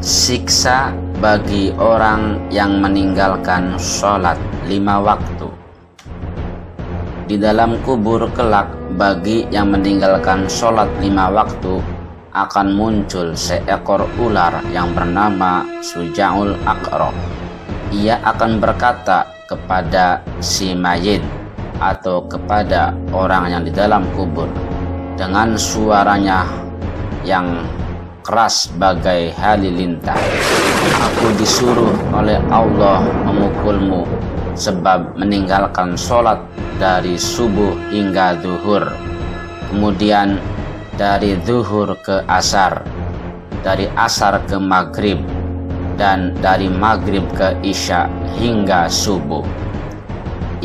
Siksa bagi orang yang meninggalkan sholat 5 waktu. Di dalam kubur kelak bagi yang meninggalkan sholat 5 waktu akan muncul seekor ular yang bernama Suja'ul Aqrab. Ia akan berkata kepada si mayit atau kepada orang yang di dalam kubur dengan suaranya yang keras bagai halilintar, "Aku disuruh oleh Allah memukulmu sebab meninggalkan sholat dari subuh hingga zuhur, kemudian dari zuhur ke asar, dari asar ke maghrib, dan dari maghrib ke isya hingga subuh."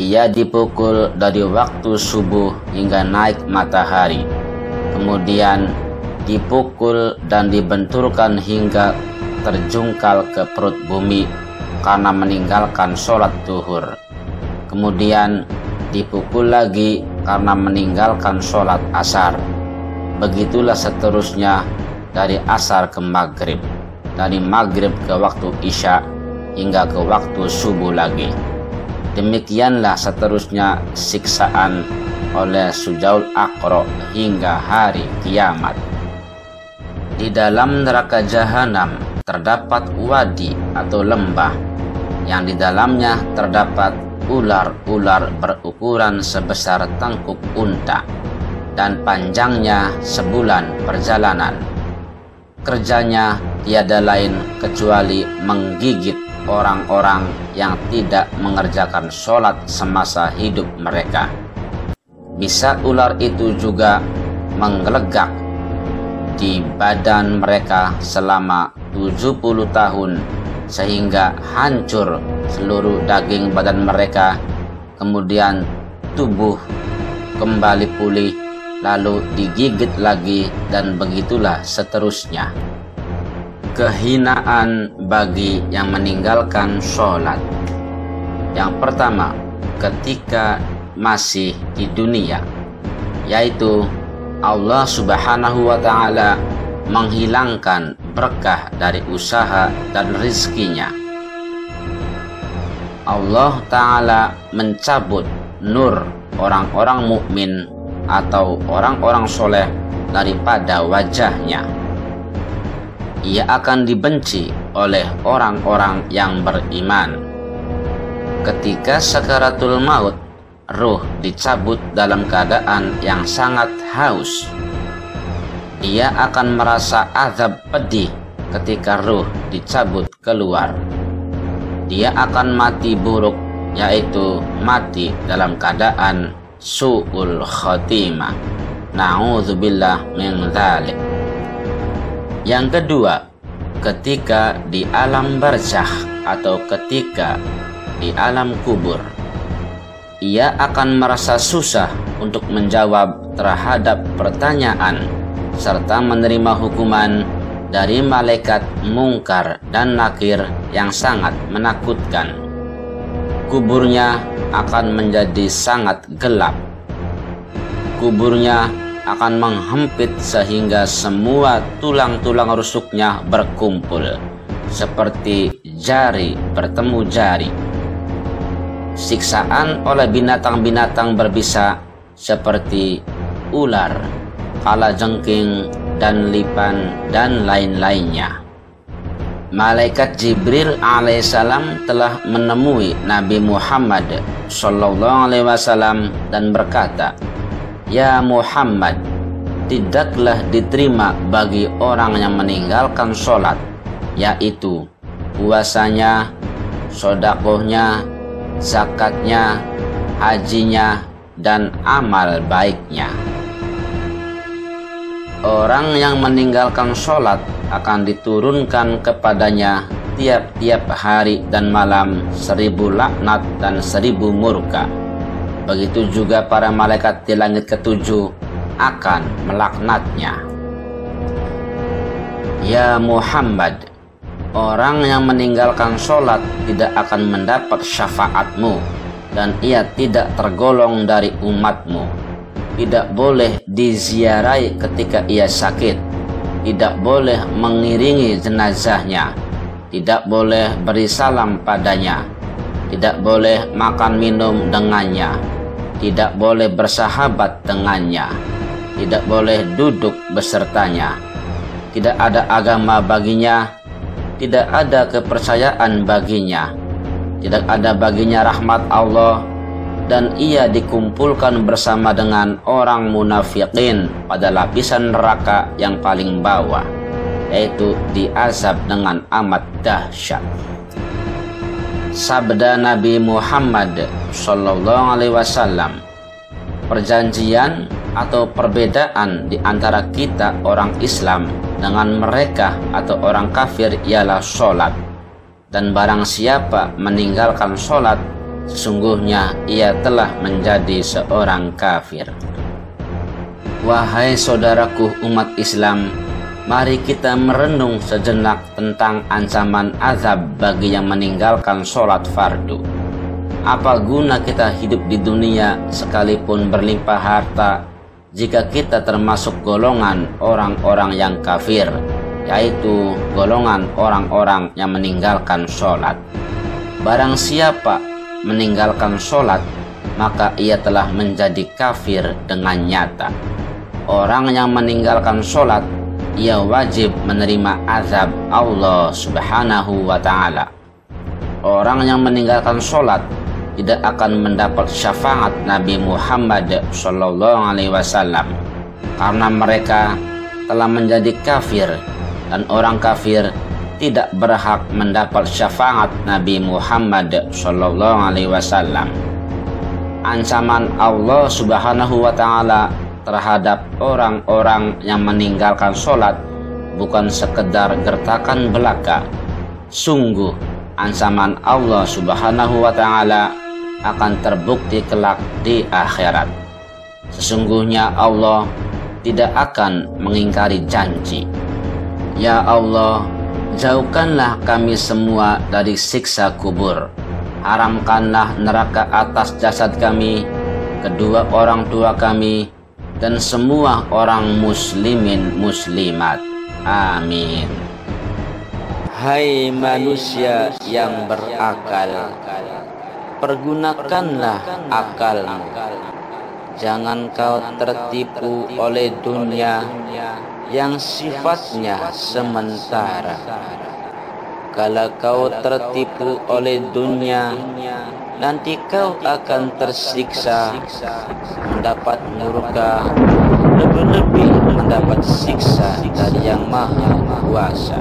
Ia dipukul dari waktu subuh hingga naik matahari, kemudian dipukul dan dibenturkan hingga terjungkal ke perut bumi karena meninggalkan sholat zuhur, kemudian dipukul lagi karena meninggalkan sholat asar. Begitulah seterusnya dari asar ke maghrib, dari maghrib ke waktu isya hingga ke waktu subuh lagi. Demikianlah seterusnya siksaan oleh Suja'ul Aqrab hingga hari kiamat. Di dalam neraka jahanam terdapat wadi atau lembah yang di dalamnya terdapat ular-ular berukuran sebesar tangkuk unta dan panjangnya sebulan perjalanan. Kerjanya tiada lain kecuali menggigit orang-orang yang tidak mengerjakan sholat semasa hidup mereka. Bisa ular itu juga menggelegak di badan mereka selama 70 tahun sehingga hancur seluruh daging badan mereka, kemudian tubuh kembali pulih, lalu digigit lagi, dan begitulah seterusnya. Kehinaan bagi yang meninggalkan sholat. Yang pertama, ketika masih di dunia, yaitu Allah Subhanahu wa Ta'ala menghilangkan berkah dari usaha dan rizkinya. Allah Ta'ala mencabut nur orang-orang mukmin atau orang-orang soleh daripada wajahnya. Ia akan dibenci oleh orang-orang yang beriman. Ketika sakaratul maut, ruh dicabut dalam keadaan yang sangat haus. Dia akan merasa azab pedih ketika ruh dicabut keluar. Dia akan mati buruk, yaitu mati dalam keadaan su'ul khotimah. Na'udzubillah min dzalik. Yang kedua, ketika di alam barzakh atau ketika di alam kubur, ia akan merasa susah untuk menjawab terhadap pertanyaan serta menerima hukuman dari malaikat mungkar dan nakir yang sangat menakutkan. Kuburnya akan menjadi sangat gelap. Kuburnya akan menghempit sehingga semua tulang-tulang rusuknya berkumpul seperti jari bertemu jari. Siksaan oleh binatang-binatang berbisa seperti ular, kalajengking, dan lipan, dan lain-lainnya. Malaikat Jibril alaihissalam telah menemui Nabi Muhammad sallallahu alaihi wasallam dan berkata, "Ya Muhammad, tidaklah diterima bagi orang yang meninggalkan sholat, yaitu puasanya, sodakohnya, zakatnya, hajinya, dan amal baiknya." Orang yang meninggalkan sholat akan diturunkan kepadanya tiap-tiap hari dan malam 1000 laknat dan 1000 murka. Begitu juga para malaikat di langit ketujuh akan melaknatnya. Ya Muhammad, orang yang meninggalkan sholat tidak akan mendapat syafaatmu, dan ia tidak tergolong dari umatmu. Tidak boleh diziarahi ketika ia sakit, tidak boleh mengiringi jenazahnya, tidak boleh beri salam padanya, tidak boleh makan minum dengannya, tidak boleh bersahabat dengannya, tidak boleh duduk besertanya, tidak ada agama baginya, tidak ada kepercayaan baginya, tidak ada baginya rahmat Allah, dan ia dikumpulkan bersama dengan orang munafikin pada lapisan neraka yang paling bawah, yaitu diazab dengan amat dahsyat. Sabda Nabi Muhammad sallallahu alaihi wasallam, perjanjian atau perbedaan di antara kita orang Islam dengan mereka atau orang kafir ialah sholat, dan barang siapa meninggalkan sholat, sesungguhnya ia telah menjadi seorang kafir. Wahai saudaraku umat Islam, mari kita merenung sejenak tentang ancaman azab bagi yang meninggalkan sholat fardu. Apa guna kita hidup di dunia sekalipun berlimpah harta jika kita termasuk golongan orang-orang yang kafir, yaitu golongan orang-orang yang meninggalkan sholat? Barang siapa meninggalkan sholat, maka ia telah menjadi kafir dengan nyata. Orang yang meninggalkan sholat, ia wajib menerima azab Allah subhanahu wa ta'ala. Orang yang meninggalkan sholat tidak akan mendapat syafaat Nabi Muhammad sallallahu alaihi wasallam, karena mereka telah menjadi kafir, dan orang kafir tidak berhak mendapat syafaat Nabi Muhammad sallallahu alaihi wasallam. Ancaman Allah subhanahu wa ta'ala terhadap orang-orang yang meninggalkan sholat bukan sekedar gertakan belaka. Sungguh ancaman Allah subhanahu wa ta'ala akan terbukti kelak di akhirat. Sesungguhnya Allah tidak akan mengingkari janji. Ya Allah, jauhkanlah kami semua dari siksa kubur. Haramkanlah neraka atas jasad kami, kedua orang tua kami, dan semua orang muslimin muslimat. Amin. Hai manusia yang berakal, pergunakanlah akalmu. Jangan kau tertipu oleh dunia yang sifatnya sementara. Kalau kau tertipu oleh dunia, nanti kau akan tersiksa, mendapat murka, lebih-lebih mendapat siksa dari Yang Maha Kuasa.